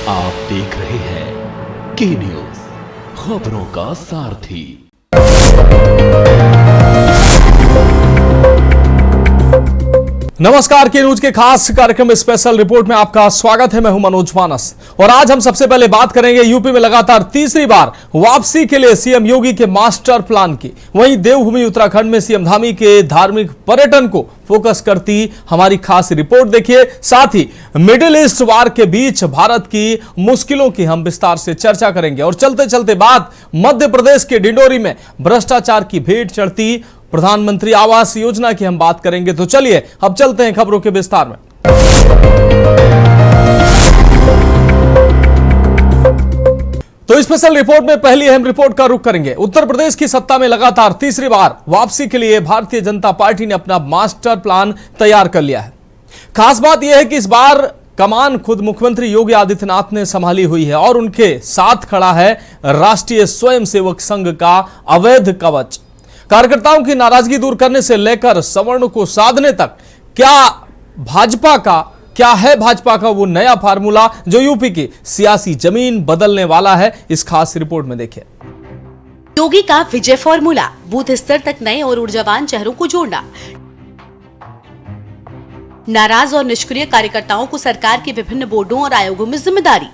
आप देख रहे हैं के न्यूज, खबरों का सारथी। नमस्कार, के न्यूज के खास कार्यक्रम स्पेशल रिपोर्ट में आपका स्वागत है। मैं हूं मनोज मानस और आज हम सबसे पहले बात करेंगे यूपी में लगातार तीसरी बार वापसी के लिए सीएम योगी के मास्टर प्लान की। वहीं देवभूमि उत्तराखंड में सीएम धामी के धार्मिक पर्यटन को फोकस करती हमारी खास रिपोर्ट देखिए। साथ ही मिडिल ईस्ट वार के बीच भारत की मुश्किलों की हम विस्तार से चर्चा करेंगे और चलते चलते बात मध्य प्रदेश के डिंडोरी में भ्रष्टाचार की भेंट चढ़ती प्रधानमंत्री आवास योजना की हम बात करेंगे। तो चलिए अब चलते हैं खबरों के विस्तार में। तो स्पेशल रिपोर्ट में पहली अहम रिपोर्ट का रुख करेंगे। उत्तर प्रदेश की सत्ता में लगातार तीसरी बार वापसी के लिए भारतीय जनता पार्टी ने अपना मास्टर प्लान तैयार कर लिया है। खास बात यह है कि इस बार कमान खुद मुख्यमंत्री योगी आदित्यनाथ ने संभाली हुई है और उनके साथ खड़ा है राष्ट्रीय स्वयंसेवक संघ का अवैध कवच। कार्यकर्ताओं की नाराजगी दूर करने से लेकर सवर्णों को साधने तक क्या है भाजपा का वो नया फार्मूला जो यूपी की सियासी जमीन बदलने वाला है, इस खास रिपोर्ट में देखिए। योगी का विजय फॉर्मूला, बूथ स्तर तक नए और ऊर्जावान चेहरों को जोड़ना। नाराज और निष्क्रिय कार्यकर्ताओं को सरकार के विभिन्न बोर्डों और आयोगों में जिम्मेदारी।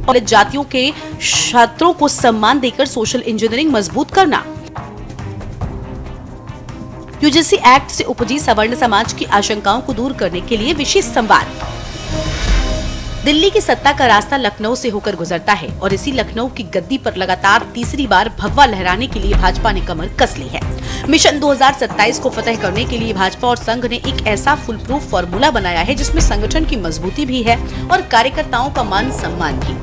और जातियों के छात्रों को सम्मान देकर सोशल इंजीनियरिंग मजबूत करना। यूजीसी एक्ट से उपजी सवर्ण समाज की आशंकाओं को दूर करने के लिए विशेष संवाद। दिल्ली की सत्ता का रास्ता लखनऊ से होकर गुजरता है और इसी लखनऊ की गद्दी पर लगातार तीसरी बार भगवा लहराने के लिए भाजपा ने कमर कस ली है। मिशन 2027 को फतेह करने के लिए भाजपा और संघ ने एक ऐसा फुल प्रूफ फॉर्मूला बनाया है जिसमें संगठन की मजबूती भी है और कार्यकर्ताओं का मान सम्मान भी।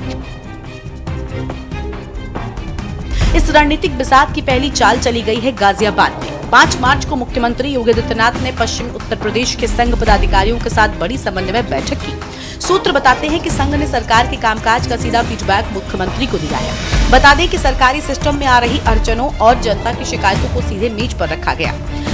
इस रणनीतिक बिसात की पहली चाल चली गई है गाजियाबाद में। 5 मार्च को मुख्यमंत्री योगी आदित्यनाथ ने पश्चिमी उत्तर प्रदेश के संघ पदाधिकारियों के साथ बड़ी समन्वय बैठक की। सूत्र बताते हैं कि संघ ने सरकार के कामकाज का सीधा फीडबैक मुख्यमंत्री को दिया है। बता दें कि सरकारी सिस्टम में आ रही अड़चनों और जनता की शिकायतों को सीधे मेज पर रखा गया।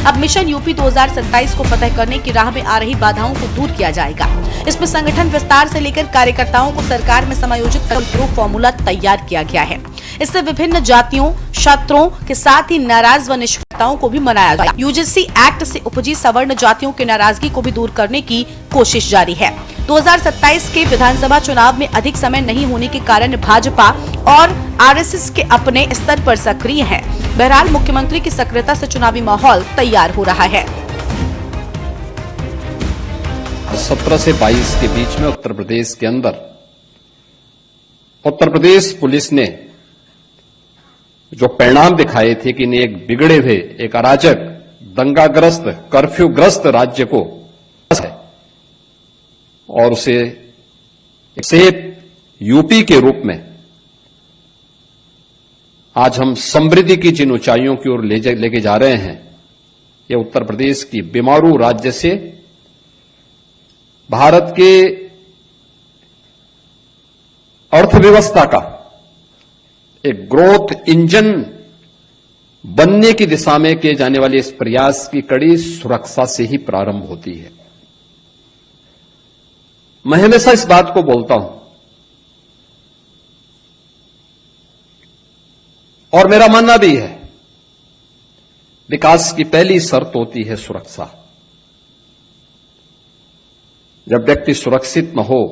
अब मिशन यूपी 2027 को फतेह करने की राह में आ रही बाधाओं को दूर किया जाएगा। इसमें संगठन विस्तार से लेकर कार्यकर्ताओं को सरकार में समायोजित कर फॉर्मूला तैयार किया गया है। इससे विभिन्न जातियों, छात्रों के साथ ही नाराज व निष्क्रियताओं को भी मनाया गया। यूजीसी एक्ट से उपजी सवर्ण जातियों की नाराजगी को भी दूर करने की कोशिश जारी है। 2027 के विधानसभा चुनाव में अधिक समय नहीं होने के कारण भाजपा और आरएसएस के अपने स्तर पर सक्रिय हैं। बहरहाल मुख्यमंत्री की सक्रियता से चुनावी माहौल तैयार हो रहा है। 17 से 22 के बीच में उत्तर प्रदेश के अंदर उत्तर प्रदेश पुलिस ने जो परिणाम दिखाए थे कि ने एक बिगड़े हुए, एक अराजक, दंगाग्रस्त, कर्फ्यूग्रस्त राज्य को और उसे सेफ यूपी के रूप में आज हम समृद्धि की जिन ऊंचाइयों की ओर लेके जा रहे हैं, ये उत्तर प्रदेश की बीमारू राज्य से भारत के अर्थव्यवस्था का एक ग्रोथ इंजन बनने की दिशा में किए जाने वाले इस प्रयास की कड़ी सुरक्षा से ही प्रारंभ होती है। मैं हमेशा इस बात को बोलता हूं और मेरा मानना भी है, विकास की पहली शर्त होती है सुरक्षा। जब व्यक्ति सुरक्षित न हो,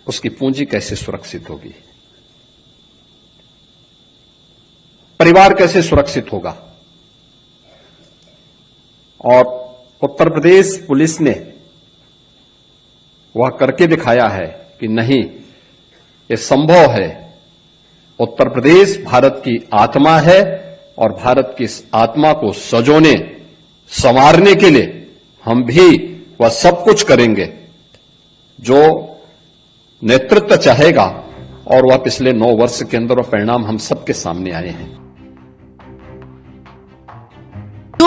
उसकी पूंजी कैसे सुरक्षित होगी, परिवार कैसे सुरक्षित होगा। और उत्तर प्रदेश पुलिस ने वह करके दिखाया है कि नहीं, ये संभव है। उत्तर प्रदेश भारत की आत्मा है और भारत की इस आत्मा को सजोने, संवारने के लिए हम भी वह सब कुछ करेंगे जो नेतृत्व चाहेगा और वह पिछले 9 वर्ष के अंदर वह परिणाम हम सबके सामने आए हैं।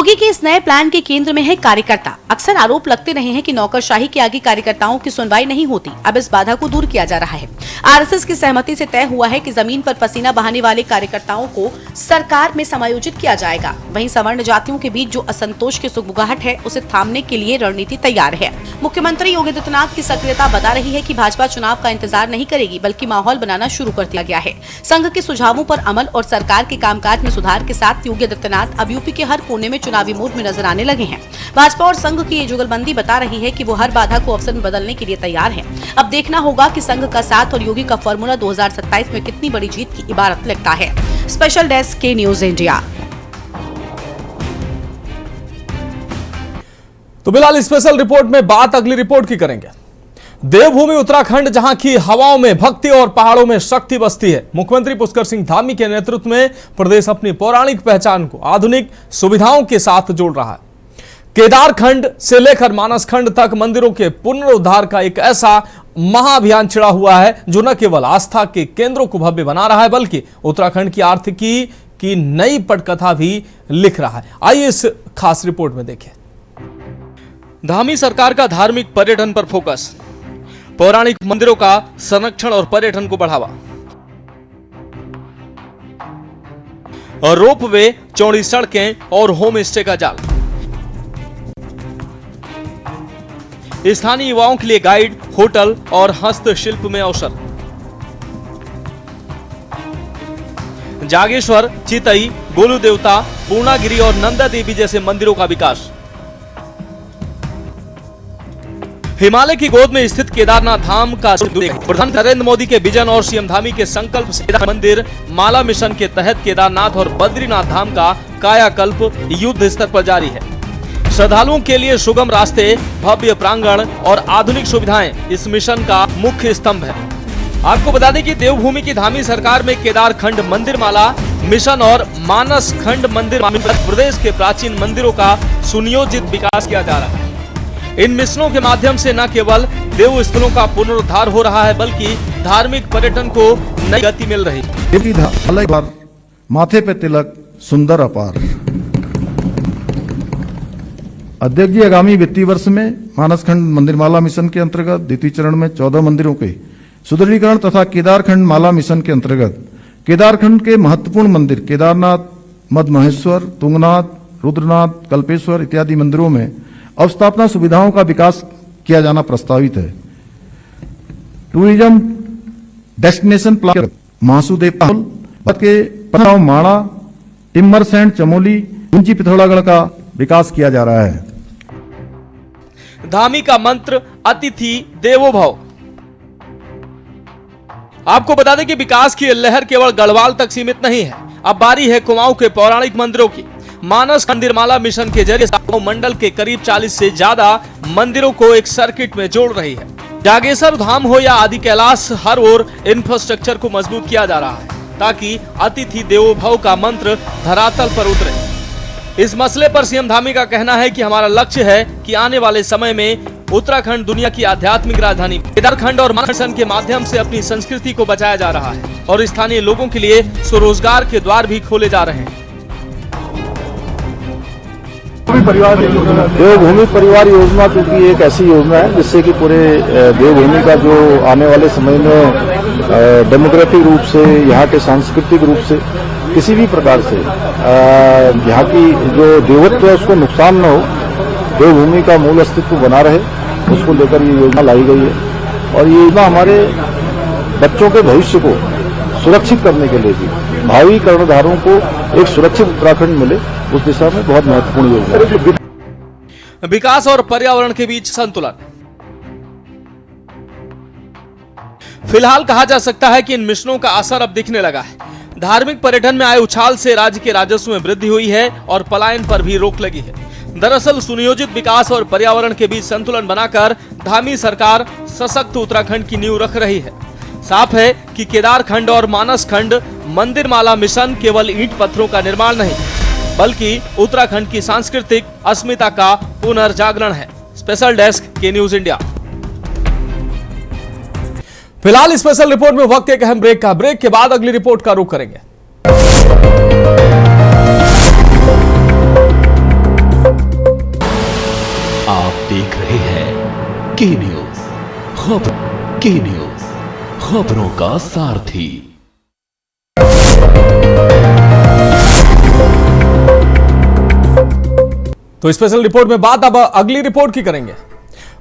योगी के इस नए प्लान के केंद्र में है कार्यकर्ता। अक्सर आरोप लगते रहे हैं कि नौकरशाही के आगे कार्यकर्ताओं की सुनवाई नहीं होती। अब इस बाधा को दूर किया जा रहा है। आरएसएस की सहमति से तय हुआ है कि जमीन पर पसीना बहाने वाले कार्यकर्ताओं को सरकार में समायोजित किया जाएगा। वहीं सवर्ण जातियों के बीच जो असंतोष की सुगबुगाहट है, उसे थामने के लिए रणनीति तैयार है। मुख्यमंत्री योगी आदित्यनाथ की सक्रियता बता रही है कि भाजपा चुनाव का इंतजार नहीं करेगी, बल्कि माहौल बनाना शुरू कर दिया गया है। संघ के सुझावों पर अमल और सरकार के कामकाज में सुधार के साथ योगी आदित्यनाथ अब यूपी के हर कोने में चुनावी मोड में नजर आने लगे हैं। भाजपा और संघ की ये जुगलबंदी बता रही है कि वो हर बाधा को अवसर में बदलने के लिए तैयार है। अब देखना होगा कि संघ का साथ और योगी का फॉर्मूला 2027 में कितनी बड़ी जीत की इबारत लिखता है। स्पेशल डेस्क के न्यूज इंडिया। तो बिलाल, स्पेशल रिपोर्ट में बात अगली रिपोर्ट की करेंगे। देवभूमि उत्तराखंड, जहां की हवाओं में भक्ति और पहाड़ों में शक्ति बसती है। मुख्यमंत्री पुष्कर सिंह धामी के नेतृत्व में प्रदेश अपनी पौराणिक पहचान को आधुनिक सुविधाओं के साथ जोड़ रहा है। केदारखंड से लेकर मानसखंड तक मंदिरों के पुनरुद्धार का एक ऐसा महाअभियान छिड़ा हुआ है जो न केवल आस्था के केंद्रों को भव्य बना रहा है, बल्कि उत्तराखंड की आर्थिकी की नई पटकथा भी लिख रहा है। आइए इस खास रिपोर्ट में देखें। धामी सरकार का धार्मिक पर्यटन पर फोकस, पौराणिक मंदिरों का संरक्षण और पर्यटन को बढ़ावा, और रोपवे, चौड़ी सड़कें और होम स्टे का जाल। स्थानीय युवाओं के लिए गाइड, होटल और हस्तशिल्प में अवसर। जागेश्वर, चितई, गोलू देवता, पूर्णागिरी और नंदा देवी जैसे मंदिरों का विकास। हिमालय की गोद में स्थित केदारनाथ धाम का प्रधानमंत्री नरेंद्र मोदी के विजन और सीएम धामी के संकल्प से मंदिर माला मिशन के तहत केदारनाथ और बद्रीनाथ धाम का कायाकल्प युद्ध स्तर पर जारी है। श्रद्धालुओं के लिए सुगम रास्ते, भव्य प्रांगण और आधुनिक सुविधाएं इस मिशन का मुख्य स्तंभ है। आपको बता दें कि देवभूमि की धामी सरकार में केदारखंड मंदिर माला मिशन और मानस खंड मंदिर प्रदेश के प्राचीन मंदिरों का सुनियोजित विकास किया जा रहा है। इन मिशनों के माध्यम से न केवल देव स्थलों का पुनरुद्धार हो रहा है, बल्कि धार्मिक पर्यटन को नई गति मिल रही है। माथे पे तिलक, सुंदर अपार। अध्यक्ष जी, आगामी वित्तीय वर्ष में मानसखंड मंदिर माला मिशन के अंतर्गत द्वितीय चरण में 14 मंदिरों के सुदृढ़ीकरण तथा केदारखंड माला मिशन के अंतर्गत केदारखंड के महत्वपूर्ण मंदिर केदारनाथ, मद महेश्वर, तुंगनाथ, रुद्रनाथ, कल्पेश्वर इत्यादि मंदिरों में अवस्थापना सुविधाओं का विकास किया जाना प्रस्तावित है। टूरिज्म डेस्टिनेशन प्लान महासुदेव के माणा, टिम्बर सैंड, चमोली, कुंची पिथौरागढ़ का विकास किया जा रहा है। धामी का मंत्र अतिथि देवो भव। आपको बता दें कि विकास की लहर केवल गढ़वाल तक सीमित नहीं है। अब बारी है कुमाऊं के पौराणिक मंदिरों की। मानस मंदिर माला मिशन के जरिए मंडल के करीब 40 से ज्यादा मंदिरों को एक सर्किट में जोड़ रही है। जागेश्वर धाम हो या आदि कैलाश, हर ओर इंफ्रास्ट्रक्चर को मजबूत किया जा रहा है ताकि अतिथि देवो भव का मंत्र धरातल पर उतरे। इस मसले पर सीएम धामी का कहना है कि हमारा लक्ष्य है कि आने वाले समय में उत्तराखंड दुनिया की आध्यात्मिक राजधानी केदारखंड और मानसखंड के माध्यम से अपनी संस्कृति को बचाया जा रहा है और स्थानीय लोगों के लिए स्वरोजगार के द्वार भी खोले जा रहे हैं। देवभूमि परिवार योजना चूंकि एक ऐसी योजना है जिससे कि पूरे देवभूमि का जो आने वाले समय में डेमोग्राफिक रूप से, यहाँ के सांस्कृतिक रूप से, किसी भी प्रकार से यहाँ की जो देवत्व है उसको नुकसान न हो, देवभूमि का मूल अस्तित्व बना रहे, उसको लेकर ये योजना लाई गई है। और ये योजना हमारे बच्चों के भविष्य को सुरक्षित करने के लिए भी, भावी कर्णधारों को एक सुरक्षित उत्तराखंड मिले, उस दिशा में बहुत महत्वपूर्ण योजना है। विकास और पर्यावरण के बीच संतुलन। फिलहाल कहा जा सकता है कि इन मिशनों का असर अब दिखने लगा है। धार्मिक पर्यटन में आए उछाल से राज्य के राजस्व में वृद्धि हुई है और पलायन पर भी रोक लगी है। दरअसल सुनियोजित विकास और पर्यावरण के बीच संतुलन बनाकर धामी सरकार सशक्त उत्तराखंड की नींव रख रही है। साफ है कि केदारखंड और मानसखंड मंदिर माला मिशन केवल ईंट पत्थरों का निर्माण नहीं, बल्कि उत्तराखंड की सांस्कृतिक अस्मिता का पुनर्जागरण है। स्पेशल डेस्क के न्यूज इंडिया। फिलहाल स्पेशल रिपोर्ट में वक्त एक अहम ब्रेक का। ब्रेक के बाद अगली रिपोर्ट का रुख करेंगे। देख रहे हैं के न्यूज खबरों का सारथी। तो स्पेशल रिपोर्ट में बात अब अगली रिपोर्ट की करेंगे।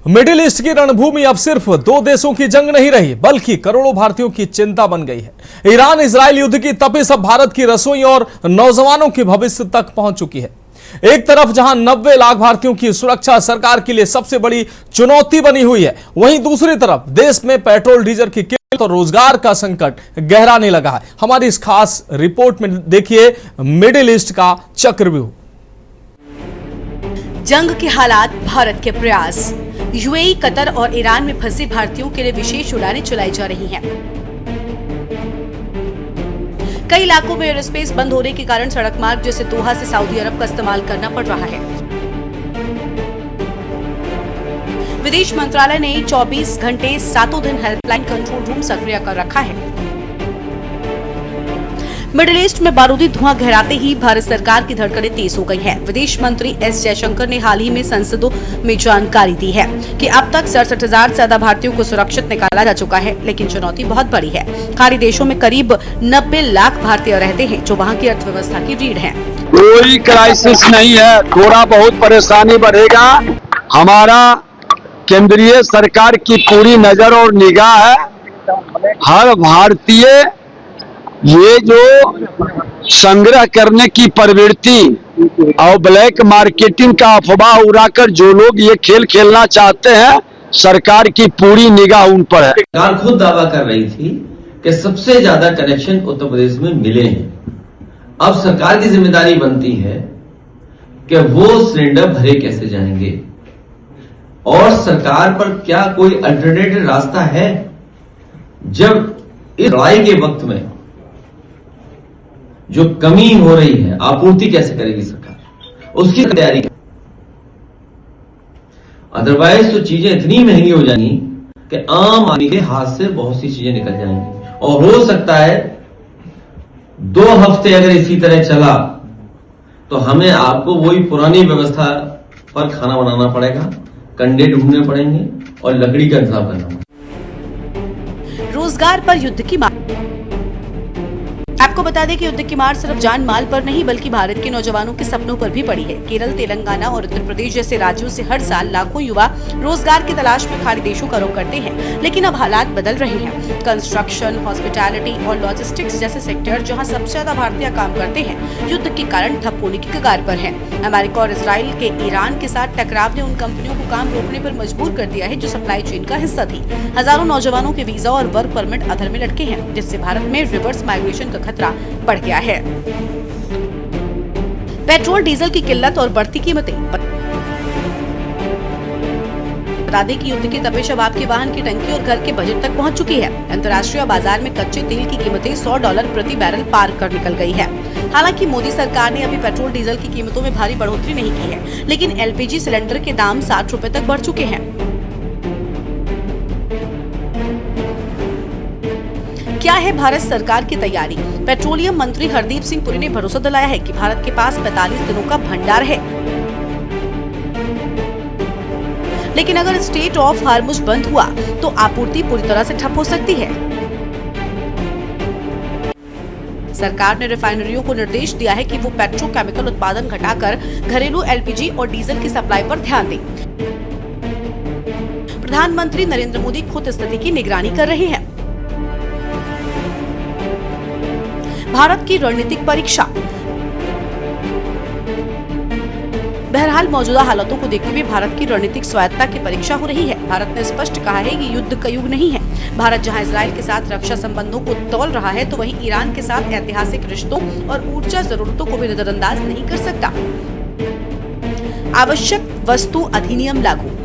मिडिल ईस्ट की रणभूमि अब सिर्फ दो देशों की जंग नहीं रही, बल्कि करोड़ों भारतीयों की चिंता बन गई है। ईरान इजराइल युद्ध की तपिश अब भारत की रसोई और नौजवानों के भविष्य तक पहुंच चुकी है। एक तरफ जहां 90 लाख भारतीयों की सुरक्षा सरकार के लिए सबसे बड़ी चुनौती बनी हुई है, वहीं दूसरी तरफ देश में पेट्रोल डीजल की कीमत और रोजगार का संकट गहराने लगा है। हमारी इस खास रिपोर्ट में देखिए मिडिल ईस्ट का चक्रव्यूह। जंग के हालात, भारत के प्रयास। यूएई, कतर और ईरान में फंसे भारतीयों के लिए विशेष उड़ानें चलाई जा रही हैं। कई इलाकों में एयरस्पेस बंद होने के कारण सड़क मार्ग जैसे दोहा से सऊदी अरब का इस्तेमाल करना पड़ रहा है। विदेश मंत्रालय ने 24 घंटे 7 दिन हेल्पलाइन कंट्रोल रूम सक्रिय कर रखा है। मिडिल ईस्ट में बारूदी धुआं गहराते ही भारत सरकार की धड़कनें तेज हो गई हैं। विदेश मंत्री एस जयशंकर ने हाल ही में संसदों में जानकारी दी है कि अब तक 67,000 से ज्यादा भारतीयों को सुरक्षित निकाला जा चुका है, लेकिन चुनौती बहुत बड़ी है। खाड़ी देशों में करीब 90 लाख भारतीय रहते हैं, जो वहाँ की अर्थव्यवस्था की रीढ़ है। कोई क्राइसिस नहीं है, थोड़ा बहुत परेशानी बढ़ेगा। हमारा केंद्रीय सरकार की पूरी नजर और निगाह है। हर भारतीय ये जो संग्रह करने की प्रवृत्ति और ब्लैक मार्केटिंग का अफवाह उड़ाकर जो लोग ये खेल खेलना चाहते हैं, सरकार की पूरी निगाह उन पर है। सरकार खुद दावा कर रही थी कि सबसे ज्यादा कनेक्शन उत्तर प्रदेश में मिले हैं। अब सरकार की जिम्मेदारी बनती है कि वो सिलेंडर भरे कैसे जाएंगे, और सरकार पर क्या कोई अल्टरनेटिव रास्ता है। जब इस लड़ाई के वक्त में जो कमी हो रही है, आपूर्ति कैसे करेगी सरकार, उसकी तैयारी। अदरवाइज तो चीजें इतनी महंगी हो जाएंगी कि आम आदमी के हाथ से बहुत सी चीजें निकल जाएंगी, और हो सकता है 2 हफ्ते अगर इसी तरह चला तो हमें आपको वही पुरानी व्यवस्था पर खाना बनाना पड़ेगा, कंडे ढूंढने पड़ेंगे और लकड़ी का इंतजाम करना पड़ेगा। रोजगार पर युद्ध की मार। आपको बता दें कि युद्ध की मार सिर्फ जान माल पर नहीं, बल्कि भारत के नौजवानों के सपनों पर भी पड़ी है। केरल, तेलंगाना और उत्तर प्रदेश जैसे राज्यों से हर साल लाखों युवा रोजगार की तलाश में खाड़ी देशों का रुख करते हैं, लेकिन अब हालात बदल रहे हैं। कंस्ट्रक्शन, हॉस्पिटैलिटी और लॉजिस्टिक्स जैसे सेक्टर, जहां सबसे ज्यादा भारतीय काम करते हैं, युद्ध के कारण ठप होने की कगार पर हैं। अमेरिका और इजराइल के ईरान के साथ टकराव ने उन कंपनियों को काम रोकने पर मजबूर कर दिया है जो सप्लाई चेन का हिस्सा थी। हजारों नौजवानों के वीजा और वर्क परमिट अधर में लटके हैं, जिससे भारत में रिवर्स माइग्रेशन का खतरा बढ़ गया है। पेट्रोल डीजल की किल्लत और बढ़ती कीमतें। बता दें कि युद्ध की तपिश अब आपके वाहन की टंकी और घर के बजट तक पहुंच चुकी है। अंतर्राष्ट्रीय बाजार में कच्चे तेल की कीमतें $100 प्रति बैरल पार कर निकल गई है। हालांकि मोदी सरकार ने अभी पेट्रोल डीजल की कीमतों में भारी बढ़ोतरी नहीं की है, लेकिन एलपीजी सिलेंडर के दाम 60 रुपए तक बढ़ चुके हैं। क्या है भारत सरकार की तैयारी? पेट्रोलियम मंत्री हरदीप सिंह पुरी ने भरोसा दिलाया है कि भारत के पास 45 दिनों का भंडार है, लेकिन अगर स्ट्रेट ऑफ हार्मुज बंद हुआ तो आपूर्ति पूरी तरह से ठप हो सकती है। सरकार ने रिफाइनरियों को निर्देश दिया है कि वो पेट्रोकेमिकल उत्पादन घटाकर घरेलू एलपीजी और डीजल की सप्लाई पर ध्यान दें। प्रधानमंत्री नरेंद्र मोदी खुद स्थिति की निगरानी कर रहे हैं। भारत की रणनीतिक परीक्षा। बहरहाल मौजूदा हालातों को देखते हुए भारत की रणनीतिक स्वायत्तता की परीक्षा हो रही है। भारत ने स्पष्ट कहा है कि युद्ध का युग नहीं है। भारत जहां इजराइल के साथ रक्षा संबंधों को तौल रहा है, तो वहीं ईरान के साथ ऐतिहासिक रिश्तों और ऊर्जा जरूरतों को भी नजरअंदाज नहीं कर सकता। आवश्यक वस्तु अधिनियम लागू।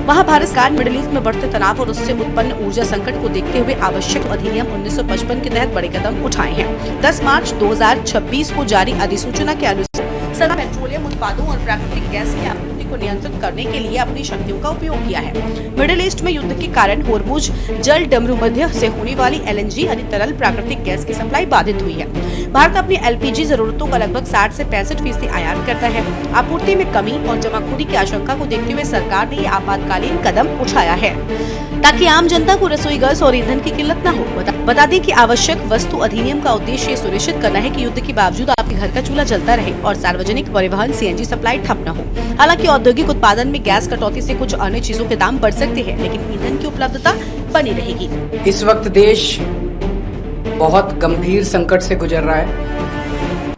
वहां भारत सरकार मिडिल ईस्ट में बढ़ते तनाव और उससे उत्पन्न ऊर्जा संकट को देखते हुए आवश्यक अधिनियम 1955 के तहत बड़े कदम उठाए हैं। 10 मार्च 2026 को जारी अधिसूचना के अनुसार सरकार पेट्रोलियम उत्पादों और प्राकृतिक गैस की आपूर्ति को नियंत्रित करने के लिए अपनी शक्तियों का उपयोग किया है। मिडिल ईस्ट में युद्ध के कारण होर्मुज जल डमरू मध्य से होने वाली LNG यानी तरल प्राकृतिक गैस की सप्लाई बाधित हुई है। भारत अपनी LPG जरूरतों का लगभग 60 से 65% आयात करता है। आपूर्ति में कमी और जमाखोरी की आशंका को देखते हुए सरकार ने ये आपातकालीन कदम उठाया है ताकि आम जनता को रसोई गैस और ईंधन की किल्लत न हो। बता दें कि आवश्यक वस्तु अधिनियम का उद्देश्य सुनिश्चित करना है कि युद्ध के बावजूद आपके घर का चूल्हा जलता रहे और सार्वजनिक परिवहन CNG सप्लाई ठप न हो। हालांकि औद्योगिक उत्पादन में गैस कटौती से कुछ अन्य चीजों के दाम बढ़ सकते हैं, लेकिन ईंधन की उपलब्धता बनी रहेगी। इस वक्त देश बहुत गंभीर संकट से गुजर रहा है।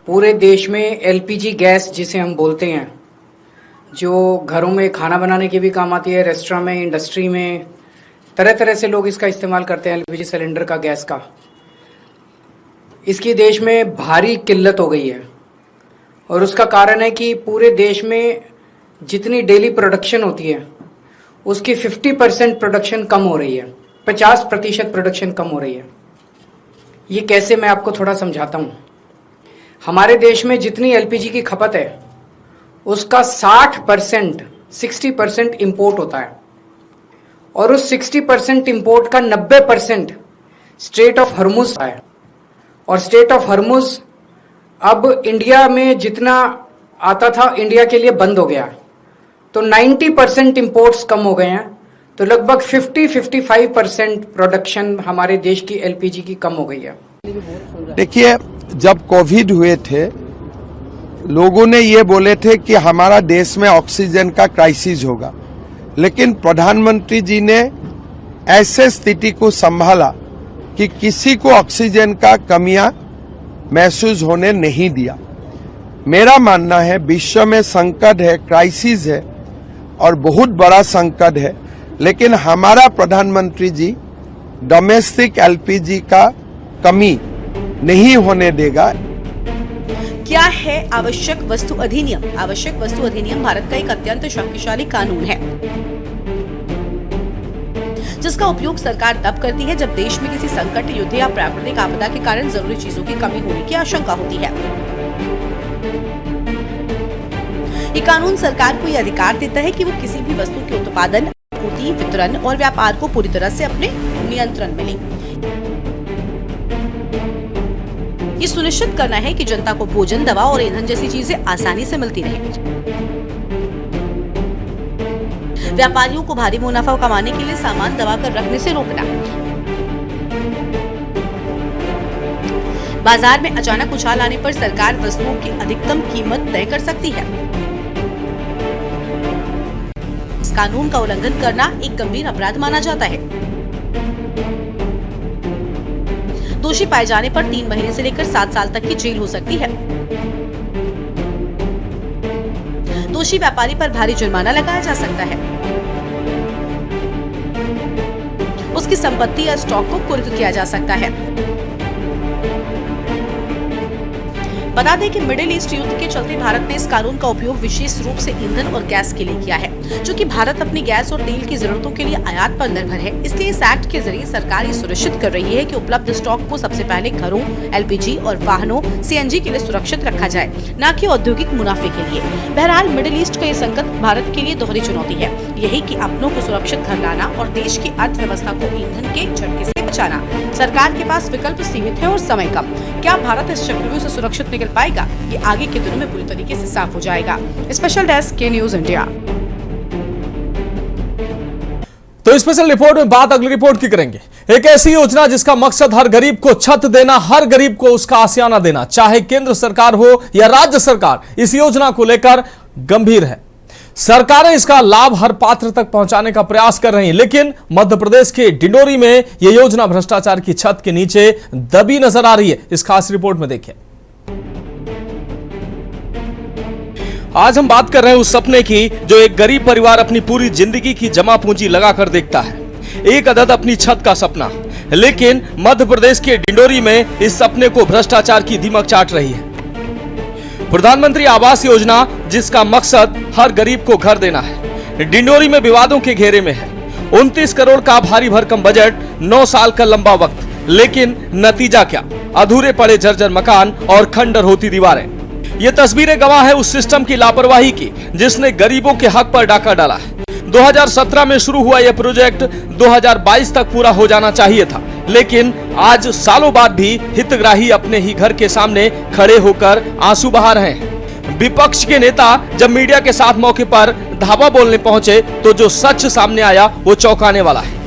पूरे देश में LPG गैस जिसे हम बोलते हैं, जो घरों में खाना बनाने के भी काम आती है, रेस्टोरेंट में, इंडस्ट्री में, तरह तरह से लोग इसका इस्तेमाल करते हैं LPG सिलेंडर का, गैस का। इसकी देश में भारी किल्लत हो गई है और उसका कारण है कि पूरे देश में जितनी डेली प्रोडक्शन होती है उसकी 50% प्रोडक्शन कम हो रही है, 50% प्रोडक्शन कम हो रही है। ये कैसे, मैं आपको थोड़ा समझाता हूँ। हमारे देश में जितनी LPG की खपत है उसका 60% इंपोर्ट होता है और उस 60% इंपोर्ट का 90% स्ट्रेट ऑफ हॉर्मुज है। और स्ट्रेट ऑफ हॉर्मुज अब इंडिया में जितना आता था इंडिया के लिए बंद हो गया, तो 90% इंपोर्ट्स कम हो गए हैं। तो लगभग 50-55% प्रोडक्शन हमारे देश की LPG की कम हो गई है। देखिए, जब कोविड हुए थे लोगों ने ये बोले थे कि हमारा देश में ऑक्सीजन का क्राइसिस होगा, लेकिन प्रधानमंत्री जी ने ऐसे स्थिति को संभाला कि किसी को ऑक्सीजन का कमियां महसूस होने नहीं दिया। मेरा मानना है विश्व में संकट है, क्राइसिस है और बहुत बड़ा संकट है, लेकिन हमारा प्रधानमंत्री जी डोमेस्टिक LPG का कमी नहीं होने देगा। क्या है आवश्यक वस्तु अधिनियम? आवश्यक वस्तु अधिनियम भारत का एक अत्यंत शक्तिशाली कानून है जिसका उपयोग सरकार तब करती है जब देश में किसी संकट, युद्ध या प्राकृतिक आपदा के कारण जरूरी चीजों की कमी होने की आशंका होती है। ये कानून सरकार को यह अधिकार देता है कि वो किसी भी वस्तु के उत्पादन, आपूर्ति, वितरण और व्यापार को पूरी तरह से अपने नियंत्रण में ले। ये सुनिश्चित करना है कि जनता को भोजन, दवा और ईंधन जैसी चीजें आसानी से मिलती रहे। व्यापारियों को भारी मुनाफा कमाने के लिए सामान दबाकर रखने से रोकना। बाजार में अचानक उछाल आने पर सरकार वस्तुओं की अधिकतम कीमत तय कर सकती है। इस कानून का उल्लंघन करना एक गंभीर अपराध माना जाता है। दोषी पाए जाने पर 3 महीने से लेकर 7 साल तक की जेल हो सकती है। दोषी व्यापारी पर भारी जुर्माना लगाया जा सकता है। उसकी संपत्ति या स्टॉक को कुर्क किया जा सकता है। बता दें कि मिडिल ईस्ट युद्ध के चलते भारत ने इस कानून का उपयोग विशेष रूप से ईंधन और गैस के लिए किया है। चूंकि भारत अपनी गैस और तेल की जरूरतों के लिए आयात पर निर्भर है, इसलिए इस एक्ट के जरिए सरकार ये सुनिश्चित कर रही है कि उपलब्ध स्टॉक को सबसे पहले घरों, LPG और वाहनों CNG के लिए सुरक्षित रखा जाए, न कि औद्योगिक मुनाफे के लिए। बहरहाल मिडिल ईस्ट का ये संकट भारत के लिए दोहरी चुनौती है, यही कि अपनों को सुरक्षित घर लाना और देश की अर्थव्यवस्था को ईंधन के झटके से बचाना। सरकार के पास विकल्प सीमित है और समय कम। क्या भारत इस चक्रव्यूह से सुरक्षित निकल पाएगा? ये आगे के दिनों में पूरी तरीके से साफ हो जाएगा। स्पेशल डेस्क के न्यूज इंडिया। तो स्पेशल रिपोर्ट में बात अगली रिपोर्ट की करेंगे। एक ऐसी योजना जिसका मकसद हर गरीब को छत देना, हर गरीब को उसका आशियाना देना, चाहे केंद्र सरकार हो या राज्य सरकार इस योजना को लेकर गंभीर है। सरकारें इसका लाभ हर पात्र तक पहुंचाने का प्रयास कर रही हैं, लेकिन मध्य प्रदेश के डिंडोरी में यह योजना भ्रष्टाचार की छत के नीचे दबी नजर आ रही है। इस खास रिपोर्ट में देखिए। आज हम बात कर रहे हैं उस सपने की जो एक गरीब परिवार अपनी पूरी जिंदगी की जमा पूंजी लगाकर देखता है, एक अदद अपनी छत का सपना। लेकिन मध्य प्रदेश के डिंडोरी में इस सपने को भ्रष्टाचार की दीमक चाट रही है। प्रधानमंत्री आवास योजना जिसका मकसद हर गरीब को घर देना है, डिंडोरी में विवादों के घेरे में है। 29 करोड़ का भारी भरकम बजट, 9 साल का लंबा वक्त, लेकिन नतीजा क्या? अधूरे पड़े जर्जर मकान और खंडर होती दीवारें। ये तस्वीरें गवाह है उस सिस्टम की लापरवाही की जिसने गरीबों के हक पर डाका डाला है। 2017 में शुरू हुआ यह प्रोजेक्ट 2022 तक पूरा हो जाना चाहिए था, लेकिन आज सालों बाद भी हितग्राही अपने ही घर के सामने खड़े होकर आंसू बहा रहे हैं। विपक्ष के नेता जब मीडिया के साथ मौके पर धावा बोलने पहुंचे तो जो सच सामने आया वो चौंकाने वाला है।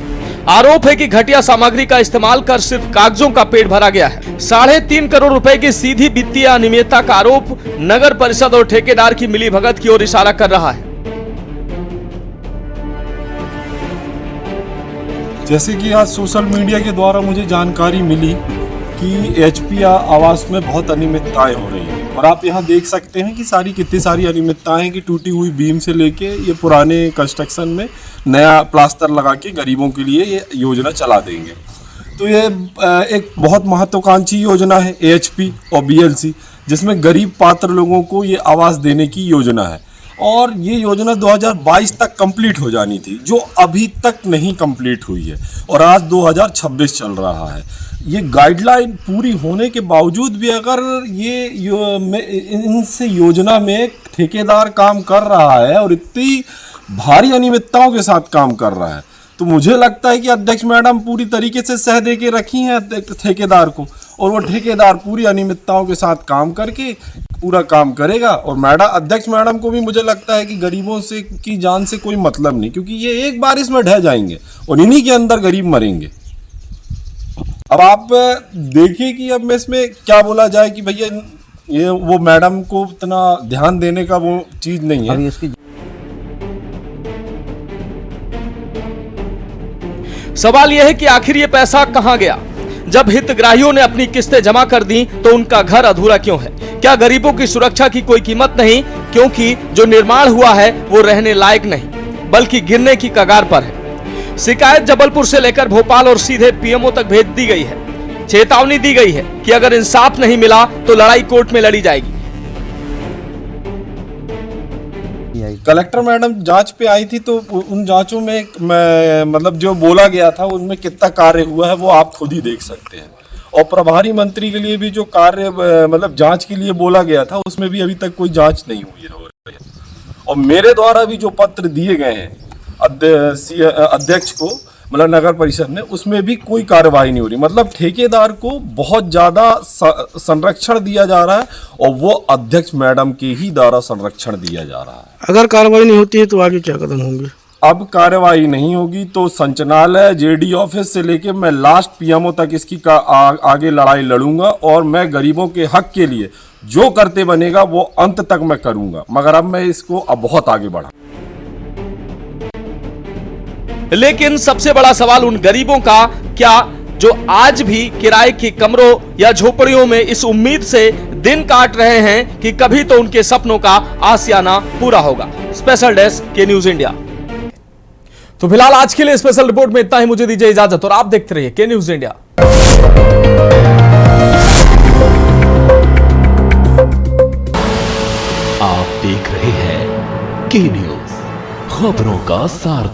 आरोप है कि घटिया सामग्री का इस्तेमाल कर सिर्फ कागजों का पेट भरा गया है। 3.5 करोड़ रुपए की सीधी वित्तीय अनियमितता का आरोप नगर परिषद और ठेकेदार की मिलीभगत की ओर इशारा कर रहा है। जैसे कि आज सोशल मीडिया के द्वारा मुझे जानकारी मिली कि एचपी आवास में बहुत अनियमितताएं हो रही हैं और आप यहां देख सकते हैं कि कितनी सारी अनियमितताएं कि टूटी हुई बीम से लेके ये पुराने कंस्ट्रक्शन में नया प्लास्टर लगा के गरीबों के लिए ये योजना चला देंगे। तो ये एक बहुत महत्वाकांक्षी योजना है एएचपी और बीएलसी, जिसमें गरीब पात्र लोगों को ये आवास देने की योजना है और ये योजना 2022 तक कंप्लीट हो जानी थी, जो अभी तक नहीं कंप्लीट हुई है और आज 2026 चल रहा है। ये गाइडलाइन पूरी होने के बावजूद भी अगर इनसे योजना में ठेकेदार काम कर रहा है और इतनी भारी अनियमितताओं के साथ काम कर रहा है, तो मुझे लगता है कि अध्यक्ष मैडम पूरी तरीके से सह दे के रखी हैं ठेकेदार को और वो ठेकेदार पूरी अनियमितताओं के साथ काम करके पूरा काम करेगा। और अध्यक्ष मैडम को भी मुझे लगता है कि गरीबों से की जान से कोई मतलब नहीं, क्योंकि ये एक बार इसमें ढह जाएंगे और इन्हीं के अंदर गरीब मरेंगे। अब आप देखिए कि अब मैं इसमें क्या बोला जाए कि भैया ये वो मैडम को इतना ध्यान देने का वो चीज नहीं है। सवाल यह है कि आखिर ये पैसा कहां गया? जब हितग्राहियों ने अपनी किस्तें जमा कर दी तो उनका घर अधूरा क्यों है? क्या गरीबों की सुरक्षा की कोई कीमत नहीं, क्योंकि जो निर्माण हुआ है वो रहने लायक नहीं बल्कि गिरने की कगार पर है? शिकायत जबलपुर से लेकर भोपाल और सीधे पीएमओ तक भेज दी गई है। चेतावनी दी गई है कि अगर इंसाफ नहीं मिला तो लड़ाई कोर्ट में लड़ी जाएगी। कलेक्टर मैडम जांच पे आई थी तो उन जांचों में मतलब जो बोला गया था उनमें कितना कार्य हुआ है वो आप खुद ही देख सकते हैं। और प्रभारी मंत्री के लिए भी जो कार्य मतलब जांच के लिए बोला गया था उसमें भी अभी तक कोई जांच नहीं हुई है। और मेरे द्वारा भी जो पत्र दिए गए हैं अध्यक्ष को मतलब नगर परिषद ने, उसमें भी कोई कार्रवाई नहीं हो रही। मतलब ठेकेदार को बहुत ज्यादा संरक्षण दिया जा रहा है और वो अध्यक्ष मैडम के ही द्वारा संरक्षण दिया जा रहा है। अगर कार्रवाई नहीं होती है तो आगे क्या कदम होंगे? अब कार्रवाई नहीं होगी तो संचालनालय, जेडी ऑफिस से लेके मैं लास्ट पीएमओ तक इसकी आगे लड़ाई लड़ूंगा और मैं गरीबों के हक के लिए जो करते बनेगा वो अंत तक मैं करूंगा। मगर अब मैं इसको अब बहुत आगे बढ़ा। लेकिन सबसे बड़ा सवाल उन गरीबों का क्या जो आज भी किराए के कमरों या झोपड़ियों में इस उम्मीद से दिन काट रहे हैं कि कभी तो उनके सपनों का आसियाना पूरा होगा। स्पेशल डेस्क के न्यूज इंडिया। तो फिलहाल आज के लिए स्पेशल रिपोर्ट में इतना ही। मुझे दीजिए इजाजत और आप देखते रहिए के न्यूज इंडिया। आप देख रहे हैं के न्यूज, खबरों का सार।